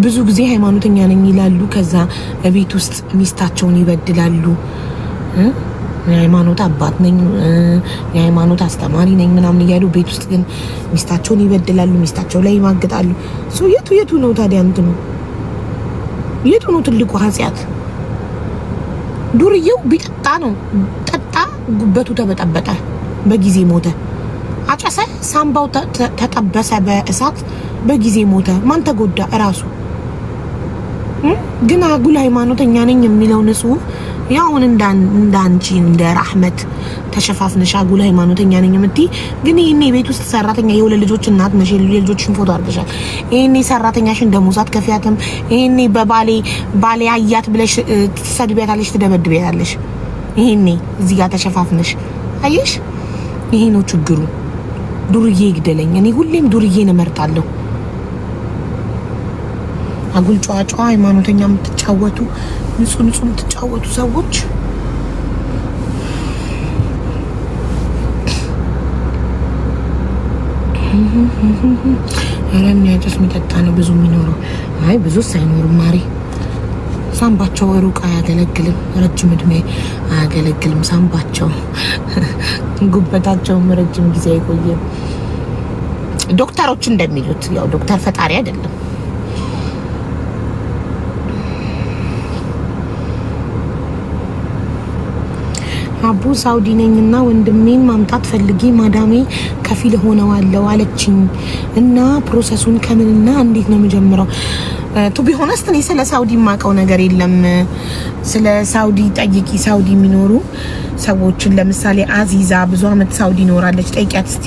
ብዙ ጊዜ ሃይማኖተኛ ነኝ ይላሉ ከዛ ቤት ውስጥ ሚስታቸውን ይበድላሉ የሃይማኖት አባት ነኝ የሃይማኖት አስተማሪ ነኝ ምናምን ይያሉ ቤት ውስጥ ግን ሚስታቸውን ይበድላሉ ሚስታቸው ላይ ይማግጣሉ ሶ የቱ ነው ታዲያ እንትኑ የቱ ነው ትልቁ ኃጢያት ዱርዬው ቢጠጣ ነው ጠጣ ጉበቱ ተበጠበጠ በጊዜ ሞተ አጨሰ ሳምባው ተጠበሰ በእሳት በጊዜ ሞተ ማን ተጎዳ እራሱ ግን አጉል ሃይማኖተኛ ነኝ የሚለው ንጹህ ያውን እንዳንቺ እንደ ረህመት ተሸፋፍነሽ አጉል ሃይማኖተኛ ነኝ የምትይ ግን ይሄኔ ቤት ውስጥ ሰራተኛ የወለ ልጆች እናት ነሽ ልጆችን ፎቶ አድርገሻል ይሄኔ ሰራተኛሽን ደሞዛት ከፊያተም ይሄኔ ባሌ አያት ብለሽ ትሰድቢያታለሽ ትደበድቢያታለሽ ይሄኔ እዚህ ጋር ተሸፋፍነሽ አየሽ ይሄ ነው ችግሩ ዱርዬ ይግደለኝ እኔ ሁሌም ዱርዬን እመርጣለሁ አጉል ጫጫ ሃይማኖተኛ የምትጫወቱ ንጹህ የምትጫወቱ ሰዎች አረም ያጨስ የሚጠጣ ነው ብዙ የሚኖረው አይ ብዙ ሳይኖርም ማሪ ሳምባቸው ሩቅ አያገለግልም ረጅም እድሜ አያገለግልም ሳምባቸው ጉበታቸው ረጅም ጊዜ አይቆይም ዶክተሮች እንደሚሉት ያው ዶክተር ፈጣሪ አይደለም አቡ ሳውዲ ነኝና ወንድሜን ማምጣት ፈልጊ ማዳሜ ከፊል ሆነዋለው አለችኝ እና ፕሮሰሱን ከምንና እንዴት ነው መጀመሪያው ቱ ቢ ሆነስት እኔ ስለ ሳውዲ ማቀው ነገር የለም ስለ ሳውዲ ጠይቂ ሳውዲ የሚኖሩ ሰዎችን ለምሳሌ አዚዛ ብዙ አመት ሳውዲ ኖራለች ጠይቂያት እስቲ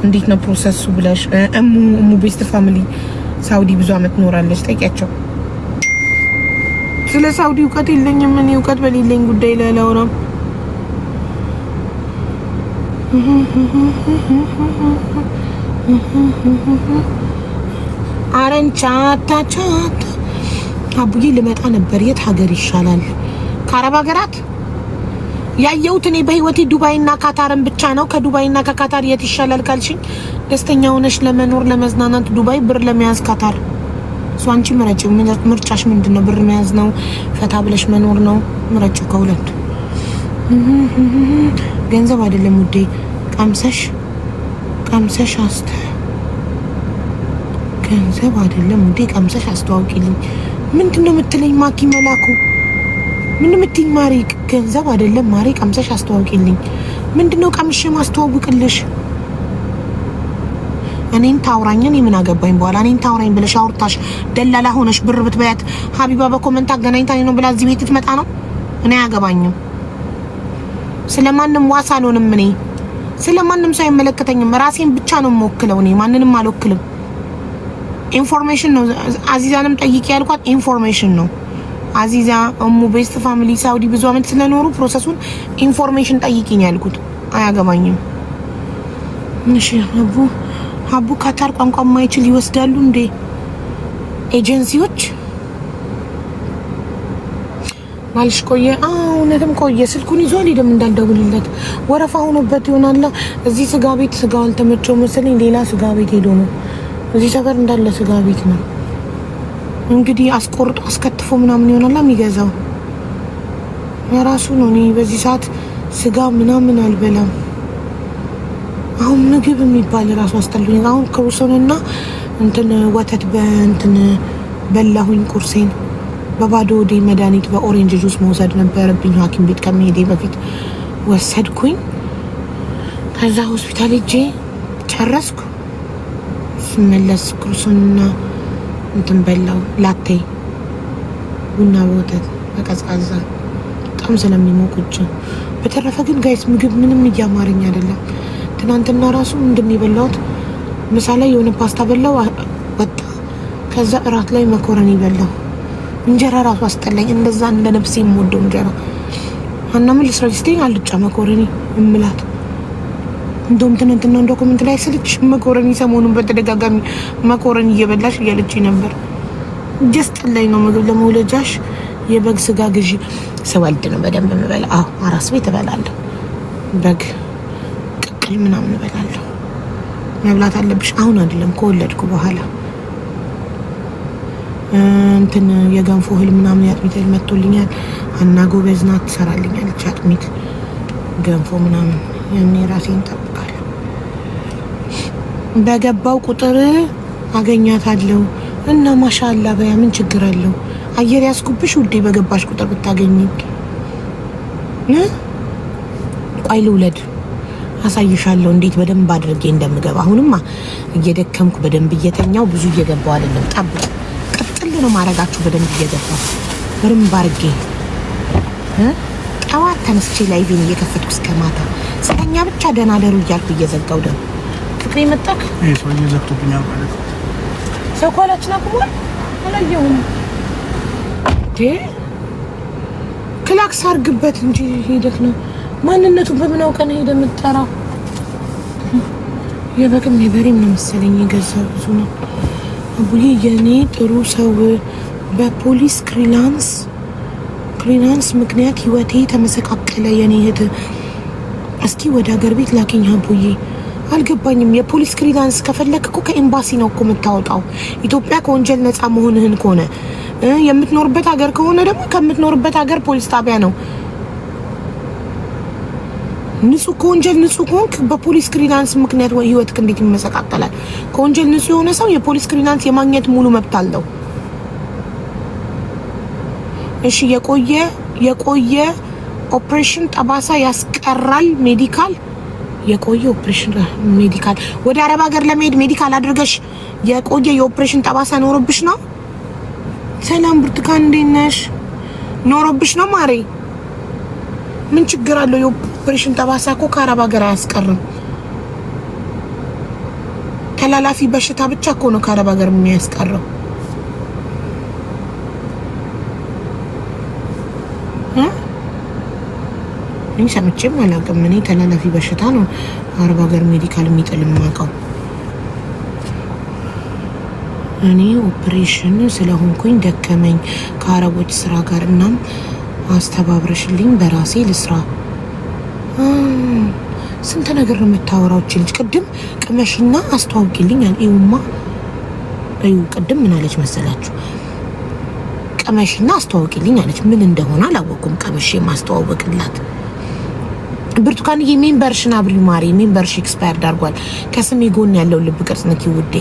እንዴት ነው ፕሮሰሱ ብለሽ እሙ ቤስት ፋሚሊ ሳውዲ ብዙ አመት ኖራለች ጠይቂያቸው ስለ ሳውዲ እውቀት የለኝም ምን እውቀት በሌለኝ ጉዳይ ላይ አላወራም አረንቻታ አቡዬ ልመጣ ነበር የት ሀገር ይሻላል ከአረብ ሀገራት ያየሁት እኔ በህይወቴ ዱባይና ካታርን ብቻ ነው ከዱባይና ከካታር የት ይሻላል ካልሽኝ ደስተኛ ሆነሽ ለመኖር ለመዝናናት ዱባይ ብር ለመያዝ ካታር ሷንቺ ምርጫሽ ምንድነው ብር መያዝ ነው ፈታ ብለሽ መኖር ነው ምርጫ ከሁለት ገንዘብ አይደለም ውዴ ቀምሰሽ አስተ ገንዘብ አይደለም ውዴ ቀምሰሽ አስተዋውቂልኝ ምንድነው የምትለኝ ማኪ መላኩ ምን የምትይኝ ማሪ ገንዘብ አይደለም ማሪ ቀምሰሽ አስተዋውቂልኝ ምንድነው ቀምሼ ማስተዋውቅልሽ እኔን ታውራኝን ምን አገባኝ በኋላ እኔን ታውራኝ ብለሽ አውርታሽ ደላላ ሆነሽ ብር ብትበያት ሀቢባ በኮሜንት አገናኝታኝ ነው ብላ እዚህ ቤት ትመጣ ነው እኔ አያገባኝም ስለማንም ዋሳሎንም እኔ ስለማንም ሰው አይመለከተኝም ራሴን ብቻ ነው የምወክለው እኔ ማንንም አልወክልም ኢንፎርሜሽን ነው አዚዛንም ጠይቂ ያልኳት ኢንፎርሜሽን ነው አዚዛ እሙ ቤስት ፋሚሊ ሳውዲ ብዙ አመት ስለኖሩ ፕሮሰሱን ኢንፎርሜሽን ጠይቂኝ ያልኩት አያገባኝም እሺ አቡ ካታር ቋንቋ ማይችል ይወስዳሉ እንዴ ኤጀንሲዎች ማልሽ ቆየ እውነትም ቆየ ስልኩን ይዞ አልሄደም እንዳልደውልለት ወረፋ ሆኖበት ይሆናል እዚህ ስጋ ቤት ስጋው አልተመቸው መሰለኝ ሌላ ስጋ ቤት ሄዶ ነው እዚህ ሰፈር እንዳለ ስጋ ቤት ነው እንግዲህ አስቆርጦ አስከትፎ ምናምን ይሆናል የሚገዛው የራሱ ነው እኔ በዚህ ሰዓት ስጋ ምናምን አልበላም አሁን ምግብ የሚባል ራሱ አስጠልቶኝ አሁን ክሩሶንና እንትን ወተት በእንትን በላሁኝ ቁርሴን በባዶ ወዴ መድኃኒት በኦሬንጅ ጁስ መውሰድ ነበረብኝ ሐኪም ቤት ከመሄዴ በፊት ወሰድኩኝ ከዛ ሆስፒታል ሄጄ ጨረስኩ ስመለስ ክሩሶንና እንትን በላው ላቴ ቡና ወተት በቀዝቃዛ በጣም ስለሚሞቁጭ በተረፈ ግን ጋይስ ምግብ ምንም እያማረኝ አይደለም ትናንትና ራሱ እንደሚበላውት ምሳ ላይ የሆነ ፓስታ በላው ወጣ ከዛ እራት ላይ መኮረኒ በላው እንጀራ ራሱ አስጠላኝ እንደዛ እንደ ነፍሴ የምወደው እንጀራ አናም ለስራስቲኝ አልጫ መኮረኒ እምላት እንደውም ትናንትና እንደ ኮሜንት ላይ ስልች መኮረኒ ሰሞኑን በተደጋጋሚ መኮረኒ እየበላሽ እያለችኝ ነበር ጀስት ላይ ነው ምግብ ለመውለጃሽ የበግ ስጋ ግዢ ሰወልድ ነው በደንብ መበላ አራስ ቤት እበላለሁ በግ ቅቅል ምናምን እበላለሁ መብላት አለብሽ አሁን አይደለም ከወለድኩ በኋላ እንትን የገንፎ እህል ምናምን ያጥሚት መጥቶልኛል። አና ጎበዝ ናት ትሰራልኛለች አጥሚት ገንፎ ምናምን። ያኔ ራሴን እጠብቃለሁ። በገባው ቁጥር አገኛታለሁ እና ማሻአላ በያ ምን ችግር አለው? አየር ያስኩብሽ ውዴ በገባሽ ቁጥር ብታገኚኝ። ቆይ ልውለድ አሳይሻለሁ እንዴት በደንብ አድርጌ እንደምገባ። አሁንማ እየደከምኩ በደንብ እየተኛው ብዙ እየገባው አይደለም። ጠብቅ ቅጥል ነው ማረጋችሁ በደንብ እየገባው በደንብ አድርጌ ጠዋት ተነስቼ ላይቬን እየከፈትኩ እስከ ማታ ስለኛ ብቻ ደህና ደሩ እያልኩ እየዘጋው ደግሞ ፍቅሬ መጣክ ሰው እየዘግቶብኛል ማለት ነው። ሰው ኳላችን አቁሟል አላየሁም። ክላክስ አርግበት እንጂ ሄደት ነው ማንነቱን በምን አውቀን ሄደ የምትጠራው? የበግም የበሬም ነው መሰለኝ የገዛው ብዙ ነው። አቡዬ የኔ ጥሩ ሰው በፖሊስ ክሊራንስ ምክንያት ህይወቴ ተመሰቃቀለ። የኔ እህት እስኪ ወደ ሀገር ቤት ላኪኝ አቡዬ። አልገባኝም። የፖሊስ ክሊራንስ ከፈለክ እኮ ከኤምባሲ ነው እኮ የምታወጣው። ኢትዮጵያ ከወንጀል ነፃ መሆንህን ከሆነ የምትኖርበት ሀገር ከሆነ ደግሞ ከምትኖርበት ሀገር ፖሊስ ጣቢያ ነው። ንጹህ ከወንጀል ንጹህ ከሆንክ በፖሊስ ክሊራንስ ምክንያት ህይወትክ እንዴት ይመሰቃቀላል? ከወንጀል ንጹህ የሆነ ሰው የፖሊስ ክሊራንስ የማግኘት ሙሉ መብት አለው። እሺ የቆየ ኦፕሬሽን ጠባሳ ያስቀራል ሜዲካል። የቆየ ኦፕሬሽን ሜዲካል ወደ አረብ ሀገር ለመሄድ ሜዲካል አድርገሽ የቆየ የኦፕሬሽን ጠባሳ ኖሮብሽ ነው? ሰላም ብርቱካን እንዴት ነሽ? ኖሮብሽ ነው ማሬ? ምን ችግር አለው? የኦፕሬሽን ጠባሳ እኮ ከአረብ ሀገር አያስቀርም። ተላላፊ በሽታ ብቻ እኮ ነው ከአረብ ሀገር የሚያስቀረው። እኔ ሰምቼም አላውቅም። እኔ ተላላፊ በሽታ ነው አረብ ሀገር ሜዲካል የሚጥል የማውቀው። እኔ ኦፕሬሽን ስለሆንኩኝ ደከመኝ ከአረቦች ስራ ጋር። እናም አስተባብረሽልኝ በራሴ ልስራ። ስንት ነገር ነው የምታወራው ልጅ። ቅድም ቅመሽና አስተዋውቂልኝ አልኢውማ እዩ። ቅድም ምን አለች መሰላችሁ? ቅመሽና አስተዋውቂልኝ አለች። ምን እንደሆነ አላወኩም። ቅመሽ ማስተዋወቅላት ብርቱካንዬ ሜምበርሽን አብሪው ማሪ። ሜምበርሽ ኤክስፓየርድ አድርጓል። ከስሜ ጎን ያለው ልብ ቅርጽ ነኪ ውዴ።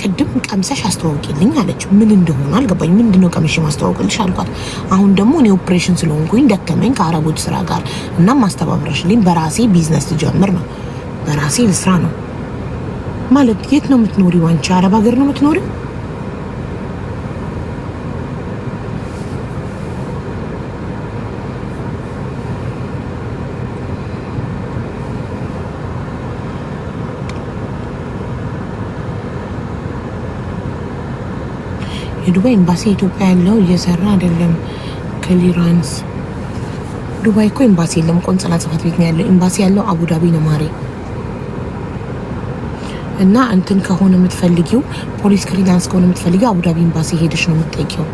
ቅድም ቀምሰሽ አስተዋውቂልኝ አለች። ምን እንደሆነ አልገባኝ። ምንድነው ቀምሽ ማስተዋወቅልሽ አልኳት። አሁን ደግሞ እኔ ኦፕሬሽን ስለሆንኩኝ ደከመኝ ከአረቦች ስራ ጋር እና ማስተባበረሽልኝ በራሴ ቢዝነስ ልጀምር ነው። በራሴ ልስራ ነው ማለት። የት ነው የምትኖሪው አንቺ? አረብ ሀገር ነው የምትኖሪው? የዱባይ ኤምባሲ ኢትዮጵያ ያለው እየሰራ አይደለም። ክሊራንስ ዱባይ እኮ ኤምባሲ የለም፣ ቆንጽላ ጽሕፈት ቤት ነው ያለው። ኤምባሲ ያለው አቡዳቢ ነው ማሬ። እና እንትን ከሆነ የምትፈልጊው ፖሊስ ክሊራንስ ከሆነ የምትፈልጊው አቡዳቢ ኤምባሲ ሄደሽ ነው የምትጠይቂው።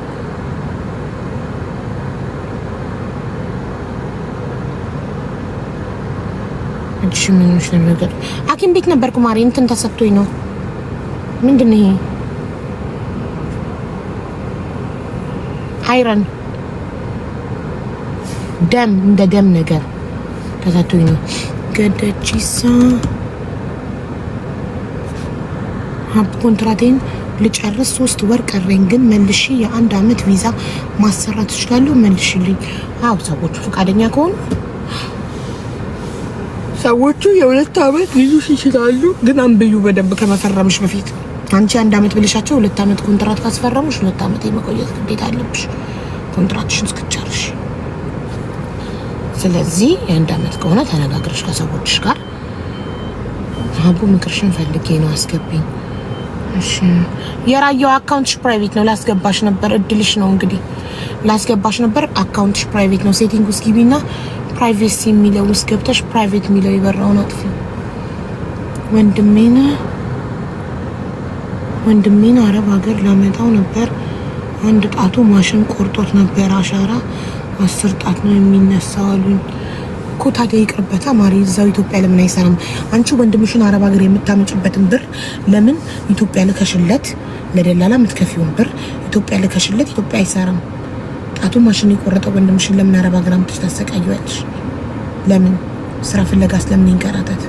እሺ ምንሽ ነው ነገር ሐኪም ቤት ነበርኩ ማሬ። እንትን ተሰጥቶኝ ነው። ምንድን ነው ይሄ? አይረን ደም እንደ ደም ነገር ተሰጥቶኝ ነው። ገደቺሳ ሀብ ኮንትራቴን ልጨርስ 3 ወር ቀረኝ፣ ግን መልሼ የ1 አመት ቪዛ ማሰራት እችላለሁ? መልሽልኝ። አው ሰዎቹ ፈቃደኛ ከሆኑ ሰዎቹ የ2 አመት ሊይዙ ይችላሉ። ግን አንብዩ በደንብ ከመፈረምሽ በፊት። አንቺ 1 አመት ብለሻቸው 2 አመት ኮንትራት ካስፈረሙሽ 2 አመት የመቆየት ግዴታ አለብሽ ኮንትራትሽን እስክትጨርሽ። ስለዚህ የ1 አመት ከሆነ ተነጋግረሽ ከሰዎችሽ ጋር ሀቡ ምክርሽን ፈልጌ ነው አስገቢኝ። እሺ የራየው አካውንትሽ ፕራይቬት ነው። ላስገባሽ ነበር፣ እድልሽ ነው እንግዲህ። ላስገባሽ ነበር፣ አካውንትሽ ፕራይቬት ነው። ሴቲንግ ውስጥ ግቢና ፕራይቬሲ የሚለው ውስጥ ገብተሽ ፕራይቬት የሚለው ይበራውን አጥፊ። ወንድሜን አረብ ሀገር ላመጣው ነበር። 1 ጣቱ ማሽን ቆርጦት ነበር። አሻራ 10 ጣት ነው የሚነሳው አሉኝ። እኮ ታዲያ ይቅርበታ ማሪ፣ እዛው ኢትዮጵያ ለምን አይሰራም? አንቺ ወንድምሽን አረብ ሀገር የምታመጭበትን ብር ለምን ኢትዮጵያ ልከሽለት፣ ለደላላ የምትከፊውን ብር ኢትዮጵያ ልከሽለት ኢትዮጵያ አይሰራም? ጣቱ ማሽን የቆረጠው ወንድምሽን ለምን አረብ ሀገር አምጥተሽ ታሰቃይዋለሽ? ለምን ስራ ፍለጋ ስለምን ይንከራተት?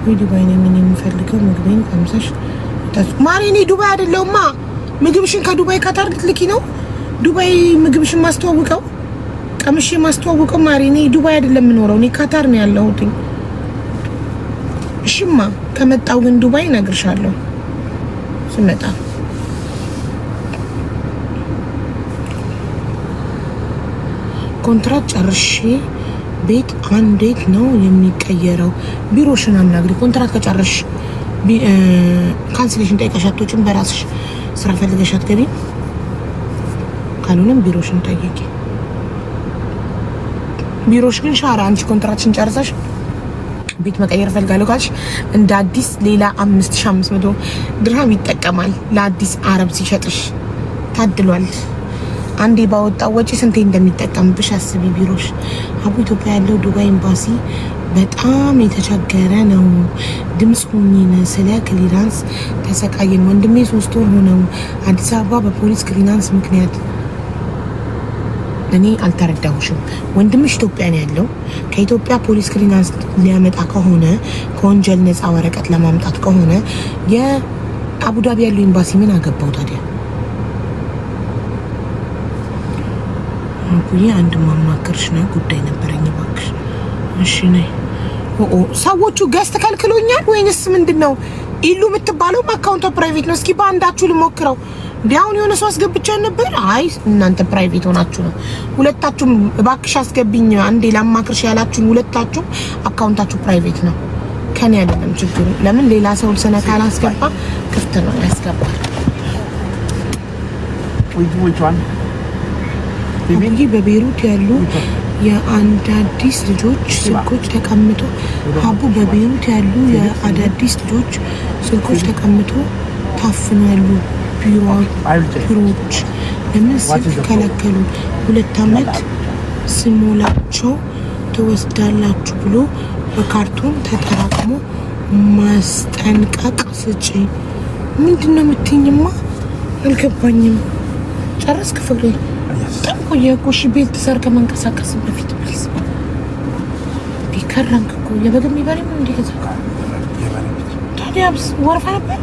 ወይ ዱባይ ነኝ እኔ የምፈልገው ምግቤን ቀምሰሽ ማሪ። እኔ ዱባይ አይደለሁማ። ምግብሽን ከዱባይ ካታር ልትልኪ ነው? ዱባይ ምግብሽን ማስተዋወቀው ቀምሼ ማስተዋወቀው ማሪ። እኔ ዱባይ አይደለም የምኖረው፣ እኔ ካታር ነው ያለሁት። እሺማ ከመጣው ግን ዱባይ እነግርሻለሁ ስመጣ። ኮንትራት ጨርሼ ቤት አንዴት ነው የሚቀየረው? ቢሮሽን አናግሪ። ኮንትራት ከጨረሽ ካንስሌሽን ጠይቀሻቶችን በራስሽ ስራ ፈልገሽ አትገቢ። ካልሆነም ቢሮሽን ጠይቂ። ቢሮሽ ግን ሻራ አንቺ ኮንትራትሽን ጨርሰሽ ቤት መቀየር ፈልጋለሁ ካልሽ እንደ አዲስ ሌላ 5500 ድርሃም ይጠቀማል። ለአዲስ አረብ ሲሸጥሽ ታድሏል። አንዴ ባወጣው ወጪ ስንቴ እንደሚጠቀምብሽ አስቢ። ቢሮሽ አቡ ኢትዮጵያ ያለው ዱባይ ኤምባሲ በጣም የተቸገረ ነው። ድምጽ ሁኚን። ስለ ክሊራንስ ተሰቃየን። ወንድሜ 3 ወር ሆነው አዲስ አበባ በፖሊስ ክሊራንስ ምክንያት። እኔ አልተረዳሁሽም። ወንድምሽ ኢትዮጵያ ነው ያለው። ከኢትዮጵያ ፖሊስ ክሊራንስ ሊያመጣ ከሆነ ከወንጀል ነፃ ወረቀት ለማምጣት ከሆነ የአቡዳቢ ያለው ኤምባሲ ምን አገባው ታዲያ? አቡዬ አንድ ማማከርሽ ነው ጉዳይ ነበረኝ እባክሽ። እሺ ነይ። ሰዎቹ ገስት ከልክሎኛል ወይንስ ምንድነው? ኢሉ የምትባለው አካውንቷ ፕራይቬት ነው። እስኪ ባንዳችሁ ልሞክረው። ቢያውን የሆነ ሰው አስገብቻ ነበር። አይ እናንተ ፕራይቬት ሆናችሁ ነው። ሁለታችሁም እባክሽ አስገብኝ አንዴ ላማክርሽ ያላችሁን ሁለታችሁም አካውንታችሁ ፕራይቬት ነው። ከኔ አይደለም ችግሩ። ለምን ሌላ ሰው ሰነካ አላስገባ ክፍት ነው ያስገባል። አቡዬ በቤሩት ያሉ የአዳዲስ ልጆች ስልኮች ተቀምጦ አቡ በቤሩት ያሉ የአዳዲስ ልጆች ስልኮች ተቀምጦ ታፍኗሉ። ቢሮዎች ለምን ስልክ ከለከሉ? 2 ዓመት ስሞላቸው ትወስዳላችሁ ብሎ በካርቶን ተጠራቅሞ ማስጠንቀቅ ስጪ። ምንድነው የምትይኝማ? አልገባኝም። ጨረስክ ፍቅሬ? ጠቆየ እኮ እሺ። ቤት ተሰር ከመንቀሳቀስ በፊት ፕሊዝ። ዲከራንክ እኮ የበግም ይበሪ ምን እንደገዛ ታዲያ ወረፋ ነበር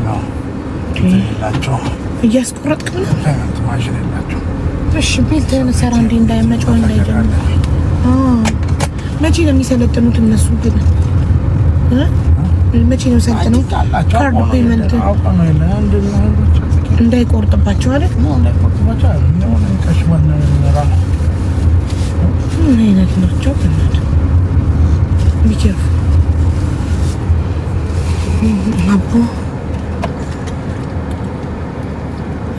ነው እያስቆረጥክ ምናምን ማሽን የላቸው። እሺ ቤት ተሰራ እንዴ እንዳይመጫው እንዳይጀምር። መቼ ነው የሚሰለጥኑት እነሱ ግን? መቼ ነው ሰልጥነው ካርድ ፔመንት እንዳይቆርጥባቸው አይደል? ምን አይነት ናቸው? ቢኬርፉ አቡ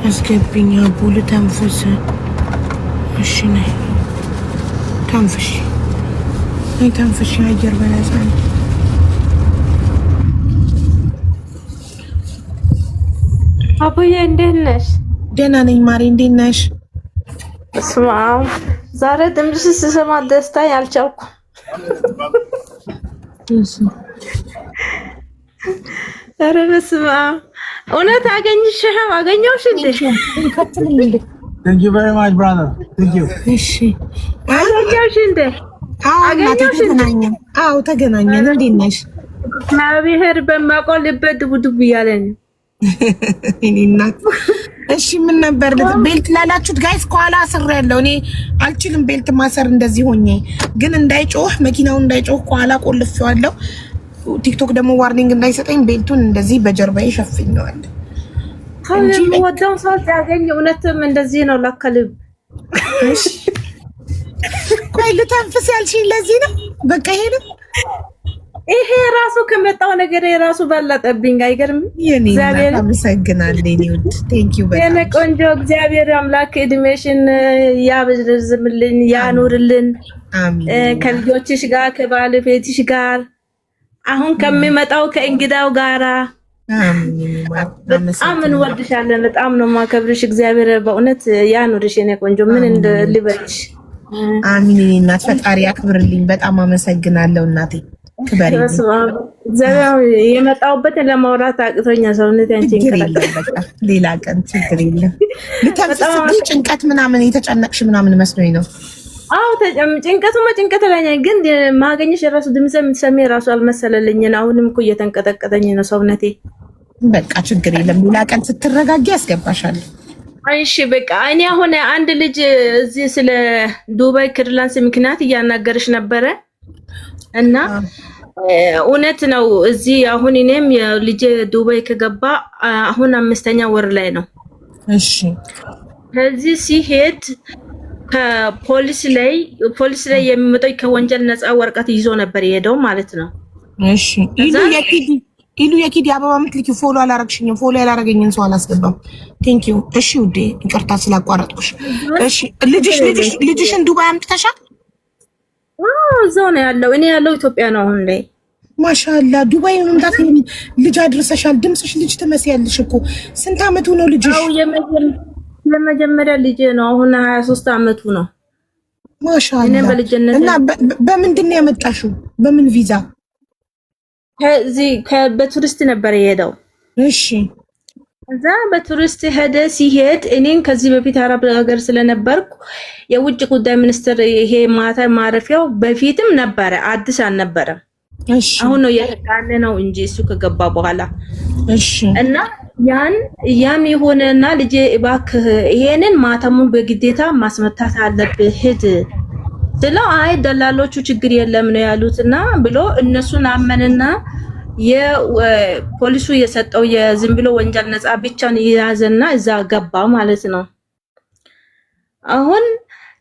አስገብኝ። አቡ ልተንፍስ። እሺ ነይ ተንፍሽ። ነይ ተንፍሽ። አየር በነፃ ነው። አቡዬ እንዴት ነሽ? ደህና ነኝ ማሬ፣ እንዴት ነሽ? ስማ ዛሬ ድምፅሽ ስሰማ ደስታ ያልቻልኩ። ኧረ በስመ አብ እውነት አገኘሁሽ እንዴ? Thank you very much brother. Thank you. እሺ አገኘሁሽ እንዴ? ተገናኘን። አዎ ተገናኘን። እንዴት ነሽ? እግዚአብሔር በማውቀው ልቤ ድቡድቡ እያለ ነው። እናት እሺ ምን ነበር ቤልት ላላችሁት ጋይስ? ከኋላ አስር ያለው እኔ አልችልም ቤልት ማሰር እንደዚህ ሆኜ፣ ግን እንዳይጮህ መኪናው እንዳይጮህ ከኋላ ቆልፌዋለሁ። ቲክቶክ ደግሞ ዋርኒንግ እንዳይሰጠኝ ቤልቱን እንደዚህ በጀርባዬ ሸፍኘዋል። ወደው ሰው ያገኝ እውነትም እንደዚህ ነው ለከልብ። እሺ ቆይ ልተንፍስ ያልሽኝ ለዚህ ነው። በቃ ይሄ ራሱ ከመጣው ነገር የራሱ በለጠብኝ። አይገርም? እግዚአብሔር አመሰግናለሁ። እኔ ውድ ቴንኪው በጣም የኔ ቆንጆ። እግዚአብሔር አምላክ እድሜሽን ያብዝልዝምልን ያኑርልን። አሜን። ከልጆችሽ ጋር ከባለቤትሽ ጋር አሁን ከሚመጣው ከእንግዳው ጋራ በጣም እንወድሻለን። በጣም ነው ማከብርሽ። እግዚአብሔር በእውነት ያኑርሽ የኔ ቆንጆ። ምን ልበልሽ? አሚን። እኔ እናት ፈጣሪ አክብርልኝ። በጣም አመሰግናለሁ እናቴ፣ ክበሪልኝ። ዘራው የመጣሁበትን ለማውራት አቅቶኛ ሰውነት ያንቺን ሌላ ቀን ችግር የለም። ልተምስስልኝ ጭንቀት ምናምን የተጨነቅሽ ምናምን መስሎኝ ነው። አዎ ጭንቀቱማ ጭንቀት ላይ ነኝ፣ ግን ማገኘሽ የራሱ ድምፅ የምትሰሚ የራሱ አልመሰለልኝን። አሁንም እኮ እየተንቀጠቀጠኝ ነው ሰውነቴ። በቃ ችግር የለም። ሌላ ቀን ስትረጋጊ ያስገባሻል። እሺ በቃ እኔ አሁን አንድ ልጅ እዚህ ስለ ዱባይ ክሪላንስ ምክንያት እያናገርሽ ነበረ እና እውነት ነው። እዚህ አሁን እኔም የልጅ ዱባይ ከገባ አሁን 5ኛ ወር ላይ ነው። እሺ ከዚህ ሲሄድ ከፖሊስ ላይ የሚመጣው ከወንጀል ነፃ ወረቀት ይዞ ነበር የሄደው ማለት ነው። እሺ ኢሉ የኪዲ አበባ ምትልኪ ፎሎ አላረግሽኝም። ፎሎ ያላረገኝን ሰው አላስገባም። ቴንክ ዩ። እሺ ውዴ ይቅርታ ስላቋረጥኩሽ። እሺ ልጅሽን ዱባይ አምጥተሻል? እዛው ነው ያለው። እኔ ያለው ኢትዮጵያ ነው አሁን ላይ። ማሻአላ ዱባይ መምጣት ልጅ አድርሰሻል። ድምፅሽ ልጅ ትመስያለሽ እኮ። ስንት አመቱ ነው ልጅሽ? የመጀመሪያ ልጅ ነው። አሁን 23 አመቱ ነው። ማሻአላ። እና በምንድን ነው ያመጣሽው? በምን ቪዛ? በቱሪስት ነበር የሄደው። እሺ እዛ በቱሪስት ሲሄድ እኔን ከዚህ በፊት አረብ ሀገር ስለነበርኩ የውጭ ጉዳይ ሚኒስትር ይሄ ማታ ማረፊያው በፊትም ነበረ፣ አዲስ አልነበረም። እሺ አሁን ነው የተቃለ ነው እንጂ እሱ ከገባ በኋላ። እሺ እና ያም የሆነና ልጄ እባክህ ይሄንን ማተሙን በግዴታ ማስመታት አለብህ ሂድ ስለው አይ ደላሎቹ ችግር የለም ነው ያሉትና ብሎ እነሱን አመንና የፖሊሱ የሰጠው የዝም ብሎ ወንጀል ነፃ ብቻን ይያዘና እዛ ገባ ማለት ነው። አሁን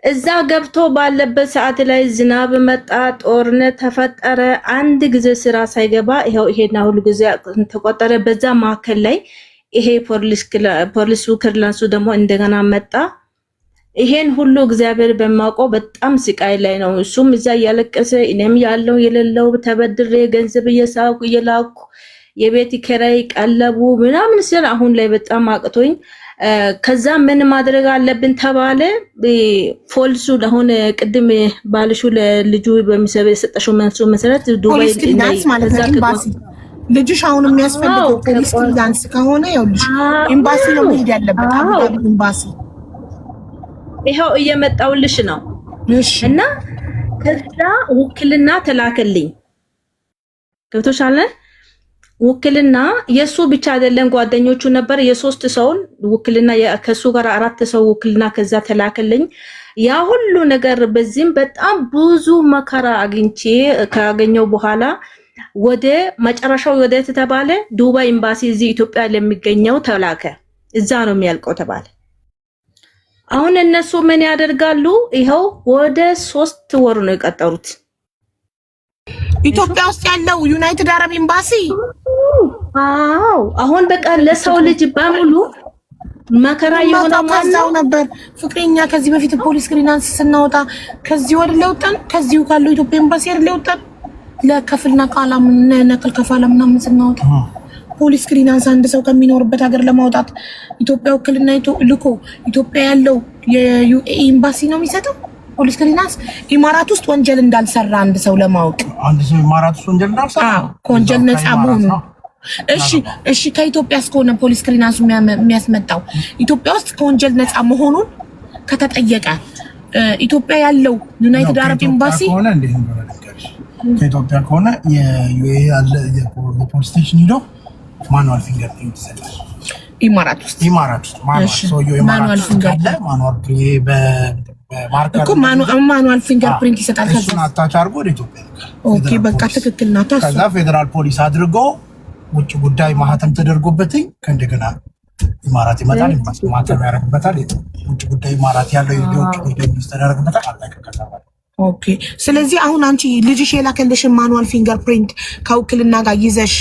እዛ ገብቶ ባለበት ሰዓት ላይ ዝናብ መጣ፣ ጦርነት ተፈጠረ። አንድ ጊዜ ስራ ሳይገባ ይሄና ሁሉ ጊዜ ተቆጠረ። በዛ ማከል ላይ ይሄ ፖሊሱ ክሪላንሱ ደግሞ እንደገና መጣ። ይሄን ሁሉ እግዚአብሔር በማውቀው በጣም ስቃይ ላይ ነው። እሱም እዛ እያለቀሰ እኔም ያለው የሌለው ተበድሬ ገንዘብ እየላኩ የቤት ኪራይ ቀለቡ ምናምን ስለ አሁን ላይ በጣም አቅቶኝ ከዛ ምን ማድረግ አለብን ተባለ። ፖሊሱ አሁን ቅድም ባልሹ ለልጁ በሚሰበ የሰጠሽው መልሱ መሰረት ዱባይ ክሊራንስ ማለት ነው ኤምባሲ ልጅሽ አሁን የሚያስፈልገው ፖሊስ ክሊራንስ ከሆነ ይኸውልሽ ኤምባሲ ነው መሄድ ያለበት። አብጋቢ ኤምባሲ ይሄው እየመጣውልሽ ነው። እሺ እና ከዛ ውክልና ተላከልኝ። ገብቶሻል? ውክልና የሱ ብቻ አይደለም ጓደኞቹ ነበር የሶስት ሰው ውክልና ከሱ ጋር 4 ሰው ውክልና ከዛ ተላከልኝ። ያ ሁሉ ነገር በዚህም በጣም ብዙ መከራ አግኝቼ ካገኘው በኋላ ወደ መጨረሻው ወደ ተባለ ዱባይ ኤምባሲ እዚህ ኢትዮጵያ ለሚገኘው ተላከ። እዛ ነው የሚያልቀው ተባለ። አሁን እነሱ ምን ያደርጋሉ? ይሄው ወደ 3 ወር ነው የቀጠሩት። ኢትዮጵያ ውስጥ ያለው ዩናይትድ አረብ ኤምባሲ አዎ አሁን በቃ ለሰው ልጅ በሙሉ መከራ የሆነው ማዛው ነበር። ፍቅረኛ ከዚህ በፊት ፖሊስ ክሊራንስ ስናወጣ ከዚህ ወር ለውጣን ከዚሁ ካለው ኢትዮጵያ ኤምባሲ አይደል ለውጣን ለከፍልና ቃላም ነከል ከፋላምና ምን ስናወጣ ፖሊስ ክሊራንስ አንድ ሰው ከሚኖርበት ሀገር ለማውጣት ኢትዮጵያ ውክልና ልኮ ኢትዮጵያ ያለው የዩኤኢ ኤምባሲ ነው የሚሰጠው ፖሊስ ክሊራንስ። ኢማራት ውስጥ ወንጀል እንዳልሰራ አንድ ሰው ለማወቅ አንድ ሰው ኢማራት ውስጥ ወንጀል እንዳልሰራ ከወንጀል ነፃ መሆኑ። እሺ ከኢትዮጵያ እስከሆነ ፖሊስ ክሊራንሱ የሚያስመጣው ኢትዮጵያ ውስጥ ከወንጀል ነፃ መሆኑን ከተጠየቀ ኢትዮጵያ ያለው ዩናይትድ አረብ ኤምባሲ ከሆነ እንዴት ነው? ከኢትዮጵያ ከሆነ የዩኤኢ ያለ የፖሊስ ስቴሽን ሄዶ ማኑዋል ፊንገር ፕሪንት ይሰጣል። ኢማራት ውስጥ ማኑዋል ፊንገር ማኑዋል ፊንገር ፕሪንት ይሰጣል። ከዛ አታች አድርጎ ወደ ኢትዮጵያ ኦኬ በቃ ትክክል ናት። ከዛ ፌደራል ፖሊስ አድርጎ ውጭ ጉዳይ ማህተም ተደርጎበትኝ ከእንደገና ኢማራት ይመጣል። ማህተም ያደርግበታል። ውጭ ጉዳይ ኢማራት ያለው የውጭ ጉዳይ ሚኒስትር ያደርግበታል። አለቀቀታ። ኦኬ ስለዚህ አሁን አንቺ ልጅሽ የላከልሽን ማኑዋል ፊንገር ፕሪንት ከውክልና ጋር ይዘሽ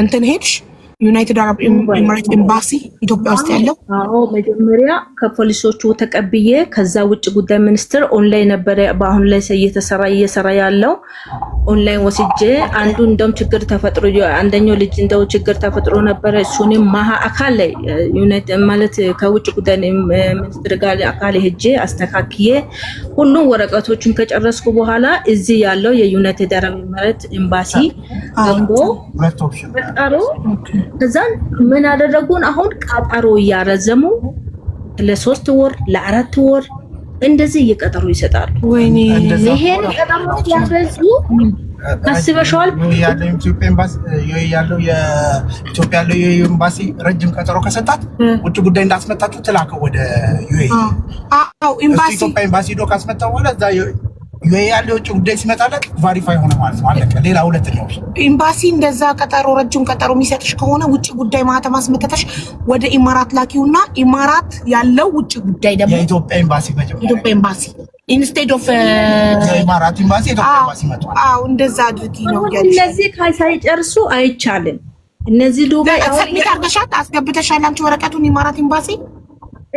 እንትን ሄድሽ ዩናይትድ አረብ ኤሚሬት ኤምባሲ ኢትዮጵያ ውስጥ ያለው? አዎ መጀመሪያ ከፖሊሶቹ ተቀብዬ ከዛ ውጭ ጉዳይ ሚኒስትር ኦንላይን ነበረ በአሁን ላይ እየሰራ ያለው ኦንላይን ወስጄ አንዱ እንደውም ችግር ተፈጥሮ አንደኛው ልጅ እንደው ችግር ተፈጥሮ ነበረ እሱንም አካል ላይ ዩናይትድ ማለት ከውጭ ጉዳይ ሚኒስትር ጋር አካል ሄጄ አስተካክዬ ሁሉም ወረቀቶችን ከጨረስኩ በኋላ እዚህ ያለው የዩናይትድ አረብ ኤሚሬት ኤምባሲ ገንቦ በቃሮ ከዛን ምን አደረጉን አሁን ቀጠሮ እያረዘሙ ለ3 ወር ለ4 ወር እንደዚህ እየቀጠሩ ይሰጣሉ። ወይኔ ይሄን ቀጠሮ ያረዙ አስበሽዋል? የኢትዮጵያ ያለው የኤምባሲ ረጅም ቀጠሮ ከሰጣት ውጭ ጉዳይ እንዳስመጣችሁ ትላከው ወደ ዩኤኢ። አዎ ኤምባሲ ኢትዮጵያ ኤምባሲ ዶ ካስመጣው በኋላ እዛ ዩኤኢ ያለው ውጭ ጉዳይ ሲመጣለት ቫሪፋይ ሆነ ማለት ነው። አለቀ። ሌላ ሁለተኛው ኤምባሲ እንደዛ ቀጠሮ ረጅም ቀጠሮ የሚሰጥሽ ከሆነ ውጭ ጉዳይ ማህተም አስመጥተሽ ወደ ኢማራት ላኪውና ኢማራት ያለው ውጭ ጉዳይ ደግሞ የኢትዮጵያ ኤምባሲ ኢትዮጵያ ኤምባሲ ኢንስቴድ ኦፍ የኢማራት ኤምባሲ ኢትዮጵያ ኤምባሲ መጥቷል። አዎ እንደዛ አድርጊ ነው ያልሽ። እነዚህ ሳይጨርሱ አይቻልም። እነዚህ ዱባይ ሰሚት አድርገሻት አስገብተሻል አንቺ ወረቀቱን ኢማራት ኤምባሲ?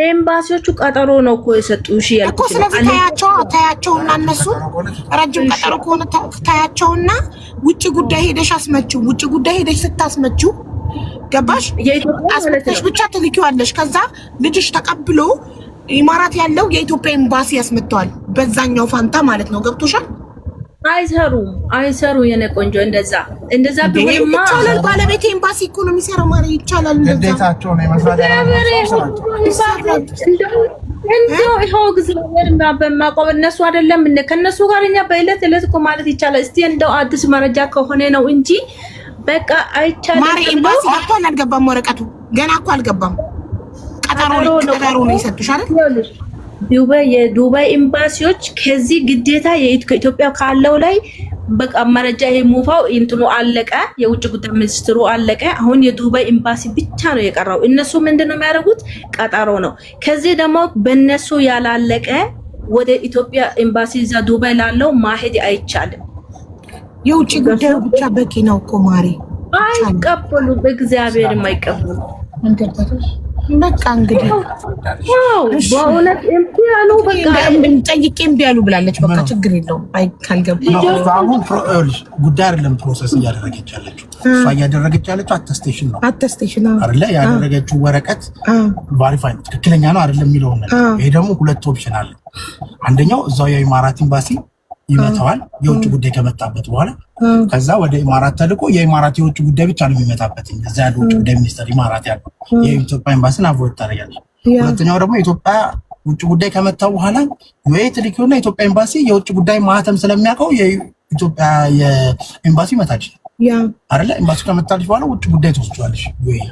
ኤምባሲዎቹ ቀጠሮ ነው እኮ የሰጡሽ ያልኩት እኮ። ስለዚህ ታያቸውና እነሱ ረጅም ቀጠሮ ከሆነ ታያቸውና ውጭ ጉዳይ ሄደሽ አስመጪው። ውጭ ጉዳይ ሄደሽ ስታስመጪው ገባሽ? አስመጥተሽ ብቻ ትልኪዋለሽ። ከዛ ልጅሽ ተቀብሎ ኢማራት ያለው የኢትዮጵያ ኤምባሲ ያስመጣዋል በዛኛው ፋንታ ማለት ነው። ገብቶሻል? አይሰሩ የኔ ቆንጆ እንደዛ ቢሆንማ ይቻላል። ባለቤት ኤምባሲ እኮ ነው የሚሰራው ማለት ይቻላል። ግዴታቸው ነው መስራት እንደው ይሄው እግዚአብሔር በማቆም እነሱ አይደለም ከነሱ ጋር እኛ በእለት እለት እኮ ማለት ይቻላል። እስቲ እንደው አዲስ መረጃ ከሆነ ነው እንጂ በቃ አይቻልም። ማሪ ኤምባሲ አጥቷል። አልገባም፣ ወረቀቱ ገና እኮ አልገባም። ቀጠሮ ነው የሰጡሽ አይደል? የዱባይ ኤምባሲዎች ከዚህ ግዴታ የኢትዮጵያ ካለው ላይ በቃ መረጃ ይሄ ሙፋው እንትኑ አለቀ። የውጭ ጉዳይ ሚኒስትሩ አለቀ። አሁን የዱባይ ኤምባሲ ብቻ ነው የቀረው። እነሱ ምንድነው የሚያደርጉት? ቀጠሮ ነው። ከዚህ ደግሞ በእነሱ ያላለቀ ወደ ኢትዮጵያ ኤምባሲ እዛ ዱባይ ላለው ማሄድ አይቻልም። የውጭ ጉዳዩ ብቻ በቂ ነው እኮ ማሪ። አይቀበሉ፣ በእግዚአብሔር የማይቀበሉ በቃ እንግዲህ በእውነት እምቢ ያሉ በቃ ጠይቄ እምቢ ያሉ ብላለች። በቃ ችግር የለውም። አይ ካልገባ አሁን ጉዳይ አይደለም ፕሮሰስ እያደረገች ያለችው እሷ እያደረገች ያለችው አተስቴሽን ነው። አተስቴሽን አይደለ? ያደረገችው ወረቀት ቫሪፋይ ነው ትክክለኛ ነው አይደለም የሚለው ነገር። ይሄ ደግሞ ሁለት ኦፕሽን አለ። አንደኛው እዛው የኢማራት ኤምባሲ ይመታዋል የውጭ ጉዳይ ከመጣበት በኋላ ከዛ ወደ ኢማራት ተልቆ የኢማራት የውጭ ጉዳይ ብቻ ነው የሚመጣበት። እዛ ያለው ውጭ ጉዳይ ሚኒስትር ኢማራት ያለው የኢትዮጵያ ኤምባሲን አቮይድ ታደርጋለች። ሁለተኛው ደግሞ ኢትዮጵያ ውጭ ጉዳይ ከመጣው በኋላ ዩኤኢ ትልኪውና ኢትዮጵያ ኤምባሲ የውጭ ጉዳይ ማህተም ስለሚያውቀው የኢትዮጵያ የኤምባሲ መታች አይደለ? ኤምባሲ ከመጣልሽ በኋላ ውጭ ጉዳይ ትወስጂዋለሽ።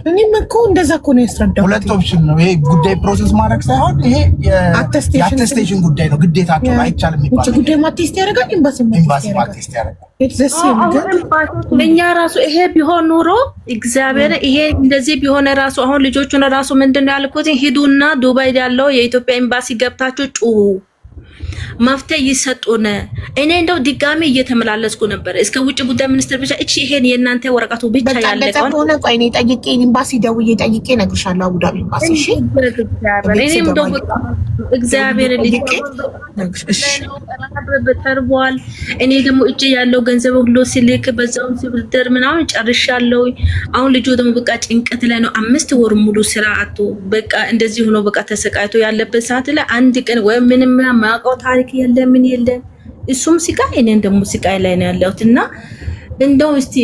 እኔም እኮ እንደዛ እኮ ነው ያስረዳው። ሁለት ኦፕሽን ነው ይሄ። ጉዳይ ፕሮሰስ ማድረግ ሳይሆን ይሄ የአተስቴሽን ጉዳይ ነው። ግዴታቸው አይቻልም ይባላል። ውጭ ጉዳይ ማቴስት ያደርጋል፣ ኤምባሲ ማቴስት ያደርጋል። እኛ ራሱ ይሄ ቢሆን ኑሮ እግዚአብሔር ይሄ እንደዚህ ቢሆን ራሱ አሁን ልጆቹን ራሱ ምንድነው ያልኩት? ሂዱና ዱባይ ያለው የኢትዮጵያ ኤምባሲ ገብታችሁ ጩሁ መፍትሄ ይሰጡን። እኔ እንደው ድጋሚ እየተመላለስኩ ነበር እስከ ውጭ ጉዳይ ሚኒስትር ብቻ እቺ ይሄን የእናንተ ወረቀቱ ብቻ ያለቀው ሆነ። ቆይ እኔ ጠይቄ ኤምባሲ ደውዬ ጠይቄ እነግርሻለሁ። አቡዳቢ ኤምባሲ እሺ። እኔም እንደው እግዚአብሔር ልጅ ተርቧል። እኔ ደግሞ እጄ ያለው ገንዘብ ሁሉ ሲልክ በዛውን ሲብድር ምናምን ጨርሻለሁ። አሁን ልጁ ደግሞ በቃ ጭንቀት ላይ ነው። 5 ወር ሙሉ ስራ አጥቶ በቃ እንደዚህ ሆኖ በቃ ተሰቃይቶ ያለበት ሰዓት ላይ አንድ ቀን ወይ ምንም ማቀው ታሪክ የለም ምን የለም። እሱም ሲቃይ እኔም ደግሞ ሲቃይ ላይ ነው ያለሁትና እንደው እስቲ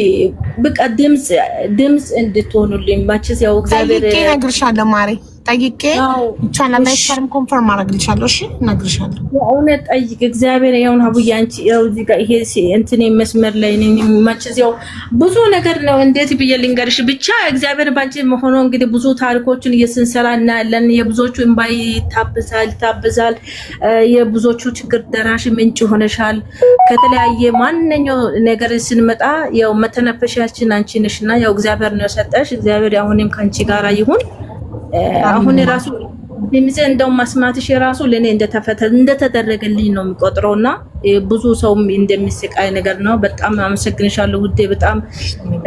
በቃ ድምጽ እንድትሆኑልኝ ማችስ ያው እግዚአብሔር ጠይቄ እነግርሻለሁ ማሪ። ጠይቄ ይቻላል አይቻልም ኮንፈርም አደርግልሻለሁ። እሺ እነግርሻለሁ። እውነት ጠይቅ እግዚአብሔር ያውን ሀቡያ አንቺ ያው እዚህ ጋር ይሄ እንትን መስመር ላይ ነኝ ማችስ ያው ብዙ ነገር ነው። እንዴት ብዬ ልንገርሽ? ብቻ እግዚአብሔር ባንቺ ሆኖ እንግዲህ ብዙ ታሪኮችን እየስንሰራ እናያለን። የብዙዎቹ እንባይ ይታበዛል። የብዙዎቹ ችግር ደራሽ ምንጭ ሆነሻል። ከተለያየ ማንኛው ነገር ስንመጣ ያው መተነፈሻችን አንቺ ነሽና ያው እግዚአብሔር ነው የሰጠሽ። እግዚአብሔር አሁንም ካንቺ ጋር ይሁን። አሁን ራሱ ድምጽ እንደው ማስማትሽ ራሱ ለኔ እንደተደረገልኝ ነው የሚቆጥረውና ብዙ ሰውም እንደሚስቃይ ነገር ነው። በጣም አመሰግንሻለሁ ውዴ። በጣም